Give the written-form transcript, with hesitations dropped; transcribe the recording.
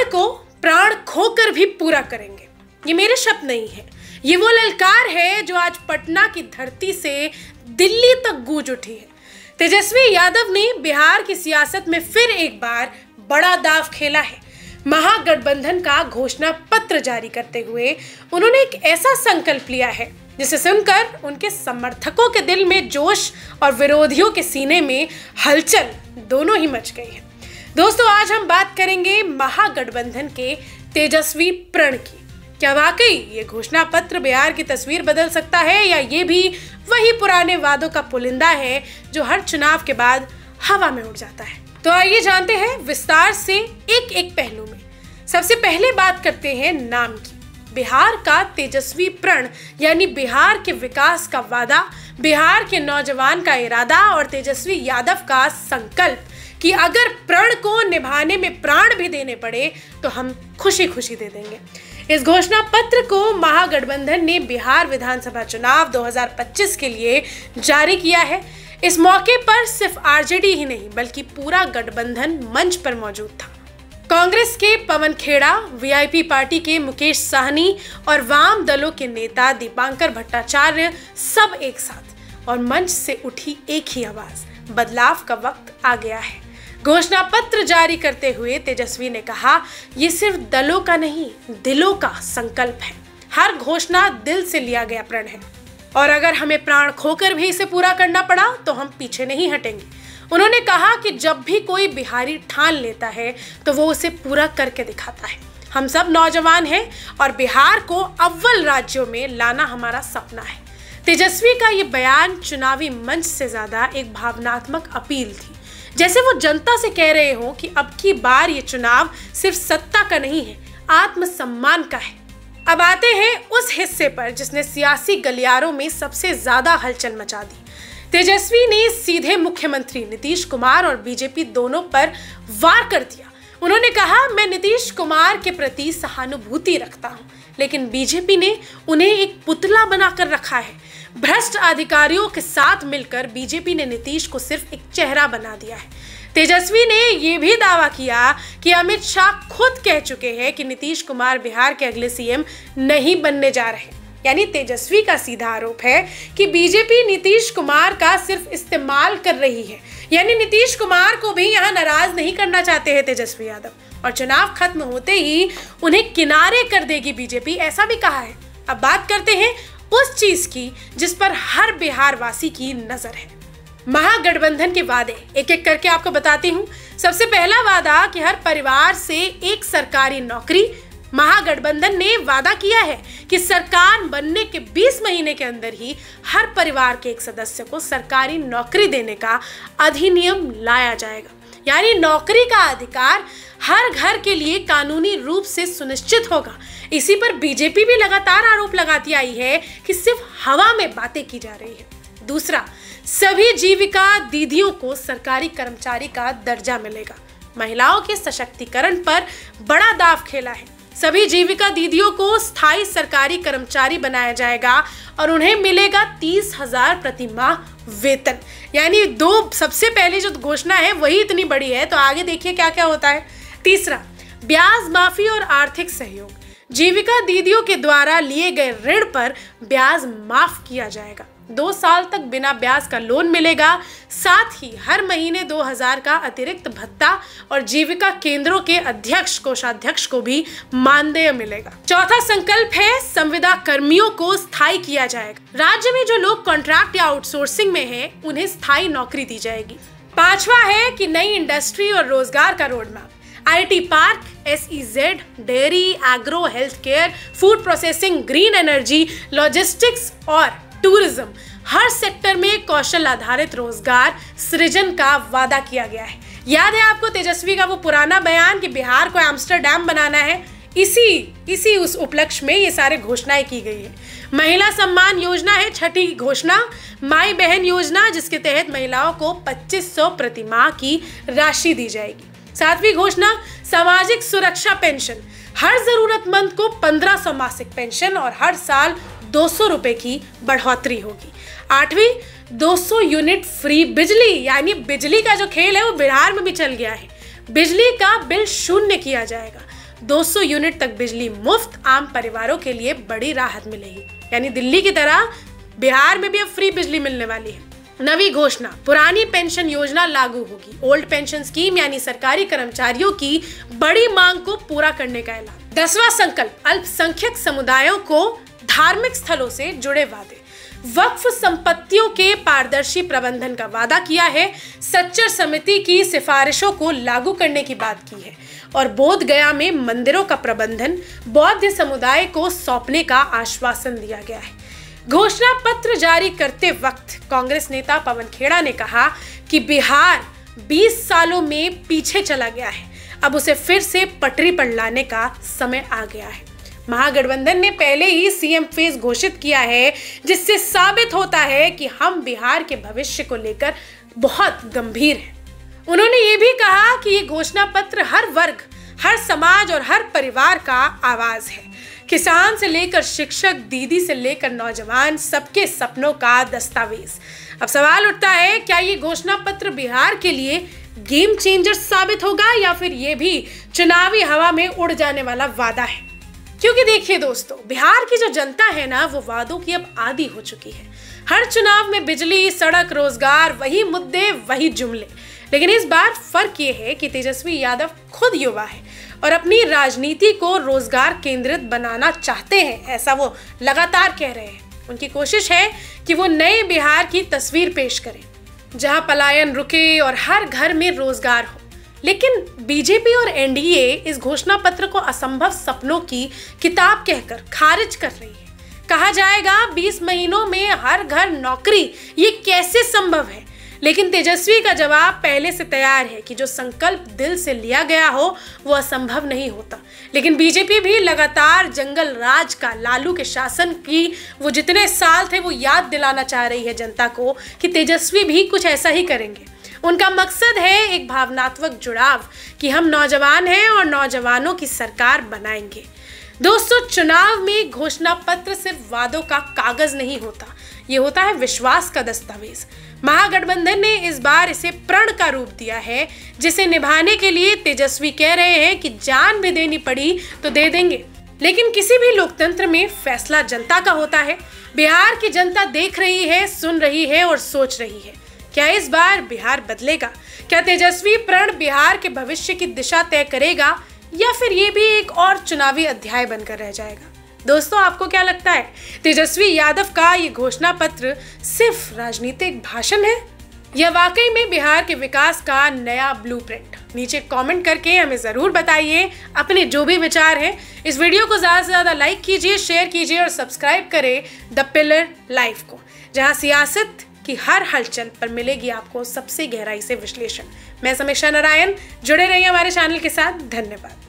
को प्राण खोकर भी पूरा करेंगे। ये मेरे शब्द नहीं है, ये वो ललकार है जो आज पटना की धरती से दिल्ली तक गूंज उठी है। तेजस्वी यादव ने बिहार की सियासत में फिर एक बार बड़ा दांव खेला है। महागठबंधन का घोषणा पत्र जारी करते हुए उन्होंने एक ऐसा संकल्प लिया है जिसे सुनकर उनके समर्थकों के दिल में जोश और विरोधियों के सीने में हलचल दोनों ही मच गई है। दोस्तों, आज हम बात करेंगे महागठबंधन के तेजस्वी प्रण की। क्या वाकई ये घोषणा पत्र बिहार की तस्वीर बदल सकता है, या ये भी वही पुराने वादों का पुलिंदा है जो हर चुनाव के बाद हवा में उड़ जाता है? तो आइए जानते हैं विस्तार से एक एक पहलू में। सबसे पहले बात करते हैं नाम की। बिहार का तेजस्वी प्रण यानी बिहार के विकास का वादा, बिहार के नौजवान का इरादा और तेजस्वी यादव का संकल्प कि अगर प्रण को निभाने में प्राण भी देने पड़े तो हम खुशी खुशी दे देंगे। इस घोषणा पत्र को महागठबंधन ने बिहार विधानसभा चुनाव 2025 के लिए जारी किया है। इस मौके पर सिर्फ आरजेडी ही नहीं बल्कि पूरा गठबंधन मंच पर मौजूद था। कांग्रेस के पवन खेड़ा, वीआईपी पार्टी के मुकेश साहनी और वाम दलों के नेता दीपांकर भट्टाचार्य सब एक साथ, और मंच से उठी एक ही आवाज, बदलाव का वक्त आ गया है। घोषणा पत्र जारी करते हुए तेजस्वी ने कहा, ये सिर्फ दलों का नहीं, दिलों का संकल्प है। हर घोषणा दिल से लिया गया प्रण है, और अगर हमें प्राण खोकर भी इसे पूरा करना पड़ा तो हम पीछे नहीं हटेंगे। उन्होंने कहा कि जब भी कोई बिहारी ठान लेता है तो वो उसे पूरा करके दिखाता है। हम सब नौजवान हैं और बिहार को अव्वल राज्यों में लाना हमारा सपना है। तेजस्वी का ये बयान चुनावी मंच से ज्यादा एक भावनात्मक अपील थी, जैसे वो जनता से कह रहे हो कि अब की बार ये चुनाव सिर्फ सत्ता का नहीं है, आत्मसम्मान का है। अब आते हैं उस हिस्से पर जिसने सियासी गलियारों में सबसे ज्यादा हलचल मचा दी। तेजस्वी ने सीधे मुख्यमंत्री नीतीश कुमार और बीजेपी दोनों पर वार कर दिया। उन्होंने कहा, मैं नीतीश कुमार के प्रति सहानुभूति रखता हूं, लेकिन बीजेपी ने उन्हें एक पुतला बनाकर रखा है। भ्रष्ट अधिकारियों के साथ मिलकर बीजेपी ने नीतीश को सिर्फ एक चेहरा बना दिया है। तेजस्वी ने यह भी दावा किया कि अमित शाह खुद कह चुके हैं कि नीतीश कुमार बिहार के अगले सीएम नहीं बनने जा रहे। यानी तेजस्वी का सीधा आरोप है कि बीजेपी नीतीश कुमार का सिर्फ इस्तेमाल कर रही है, यानी नीतीश कुमार को भी यहाँ नाराज नहीं करना चाहते हैं तेजस्वी यादव, और चुनाव खत्म होते ही उन्हें किनारे कर देगी बीजेपी, ऐसा भी कहा है। अब बात करते हैं उस चीज की जिस पर हर बिहार वासी की नजर है। महागठबंधन के वादे एक एक करके आपको बताती हूँ। सबसे पहला वादा कि हर परिवार से एक सरकारी नौकरी। महागठबंधन ने वादा किया है कि सरकार बनने के 20 महीने के अंदर ही हर परिवार के एक सदस्य को सरकारी नौकरी देने का अधिनियम लाया जाएगा। यानी नौकरी का अधिकार हर घर के लिए कानूनी रूप से सुनिश्चित होगा। इसी पर बीजेपी भी लगातार आरोप लगाती आई है कि सिर्फ हवा में बातें की जा रही है। दूसरा, सभी जीविका दीदियों को सरकारी कर्मचारी का दर्जा मिलेगा। महिलाओं के सशक्तिकरण पर बड़ा दांव खेला है। सभी जीविका दीदियों को स्थायी सरकारी कर्मचारी बनाया जाएगा और उन्हें मिलेगा 30,000 प्रति माह वेतन। यानी सबसे पहली जो घोषणा है वही इतनी बड़ी है, तो आगे देखिए क्या क्या होता है। तीसरा, ब्याज माफी और आर्थिक सहयोग। जीविका दीदियों के द्वारा लिए गए ऋण पर ब्याज माफ किया जाएगा। 2 साल तक बिना ब्याज का लोन मिलेगा। साथ ही हर महीने 2,000 का अतिरिक्त भत्ता और जीविका केंद्रों के अध्यक्ष कोषाध्यक्ष को भी मानदेय मिलेगा। चौथा संकल्प है, संविदा कर्मियों को स्थायी किया जाएगा। राज्य में जो लोग कॉन्ट्रैक्ट या आउटसोर्सिंग में हैं, उन्हें स्थायी नौकरी दी जाएगी। पांचवा है कि नई इंडस्ट्री और रोजगार का roadmap. IT park, SEZ, dairy, agro, health care, food processing, green energy, logistics और टूरिज्म, हर सेक्टर में कौशल आधारित रोजगार सृजन का वादा किया गया है। याद है आपको तेजस्वी का वो पुराना बयान कि बिहार को एम्स्टरडैम बनाना है? इसी उस उपलक्ष्य में ये सारे घोषणाएं की गई है। महिला सम्मान योजना है छठी घोषणा। माई बहन योजना, जिसके तहत महिलाओं को 2500 प्रति माह की राशि दी जाएगी। सातवीं घोषणा, सामाजिक सुरक्षा पेंशन। हर जरूरतमंद को 1500 मासिक पेंशन और हर साल 200 रुपए की बढ़ोतरी होगी। आठवीं, 200 यूनिट फ्री बिजली, यानी बिजली का जो खेल है वो बिहार में भी चल गया है। बिजली का बिल शून्य किया जाएगा। 200 यूनिट तक बिजली मुफ्त, आम परिवारों के लिए बड़ी राहत मिलेगी। यानी दिल्ली की तरह बिहार में भी अब फ्री बिजली मिलने वाली है। नवी घोषणा, पुरानी पेंशन योजना लागू होगी। ओल्ड पेंशन स्कीम यानी सरकारी कर्मचारियों की बड़ी मांग को पूरा करने का ऐलान। 10वां संकल्प, अल्पसंख्यक समुदायों को धार्मिक स्थलों से जुड़े वादे। वक्फ संपत्तियों के पारदर्शी प्रबंधन का वादा किया है। सच्चर समिति की सिफारिशों को लागू करने की बात की है। और बोध गया में मंदिरों का प्रबंधन बौद्ध समुदाय को सौंपने का आश्वासन दिया गया है। घोषणा पत्र जारी करते वक्त कांग्रेस नेता पवन खेड़ा ने कहा कि बिहार 20 सालों में पीछे चला गया है, अब उसे फिर से पटरी पर लाने का समय आ गया है। महागठबंधन ने पहले ही सीएम फेज घोषित किया है, जिससे साबित होता है कि हम बिहार के भविष्य को लेकर बहुत गंभीर हैं। उन्होंने ये भी कहा कि ये घोषणा पत्र हर वर्ग, हर समाज और हर परिवार का आवाज है। किसान से लेकर शिक्षक, दीदी से लेकर नौजवान, सबके सपनों का दस्तावेज। अब सवाल उठता है, क्या ये घोषणा पत्र बिहार के लिए गेम चेंजर साबित होगा या फिर ये भी चुनावी हवा में उड़ जाने वाला वादा है? क्योंकि देखिए दोस्तों, बिहार की जो जनता है ना, वो वादों की अब आदी हो चुकी है। हर चुनाव में बिजली, सड़क, रोजगार, वही मुद्दे, वही जुमले। लेकिन इस बार फर्क ये है कि तेजस्वी यादव खुद युवा है और अपनी राजनीति को रोजगार केंद्रित बनाना चाहते हैं, ऐसा वो लगातार कह रहे हैं। उनकी कोशिश है कि वो नए बिहार की तस्वीर पेश करें, जहां पलायन रुके और हर घर में रोजगार हो। लेकिन बीजेपी और एनडीए इस घोषणा पत्र को असंभव सपनों की किताब कहकर खारिज कर रही है। कहा जाएगा 20 महीनों में हर घर नौकरी, ये कैसे संभव है? लेकिन तेजस्वी का जवाब पहले से तैयार है कि जो संकल्प दिल से लिया गया हो वो असंभव नहीं होता। लेकिन बीजेपी भी लगातार जंगल राज का, लालू के शासन की वो जितने साल थे वो याद दिलाना चाह रही है जनता को कि तेजस्वी भी कुछ ऐसा ही करेंगे। उनका मकसद है एक भावनात्मक जुड़ाव कि हम नौजवान हैं और नौजवानों की सरकार बनाएंगे। दोस्तों, चुनाव में घोषणा पत्र सिर्फ वादों का कागज नहीं होता, ये होता है विश्वास का दस्तावेज। महागठबंधन ने इस बार इसे प्रण का रूप दिया है, जिसे निभाने के लिए तेजस्वी कह रहे हैं कि जान भी देनी पड़ी तो दे देंगे। लेकिन किसी भी लोकतंत्र में फैसला जनता का होता है। बिहार की जनता देख रही है, सुन रही है और सोच रही है। क्या इस बार बिहार बदलेगा? क्या तेजस्वी प्रण बिहार के भविष्य की दिशा तय करेगा या फिर ये भी एक और चुनावी अध्याय बनकर रह जाएगा? दोस्तों, आपको क्या लगता है? तेजस्वी यादव का ये घोषणा पत्र सिर्फ राजनीतिक भाषण है या वाकई में बिहार के विकास का नया ब्लूप्रिंट? नीचे कमेंट करके हमें जरूर बताइए अपने जो भी विचार हैं। इस वीडियो को ज्यादा से ज्यादा लाइक कीजिए, शेयर कीजिए और सब्सक्राइब करें द पिलर लाइव को, जहां सियासत की हर हलचल पर मिलेगी आपको सबसे गहराई से विश्लेषण। मैं समीक्षा नारायण, जुड़े रहिए हमारे चैनल के साथ। धन्यवाद।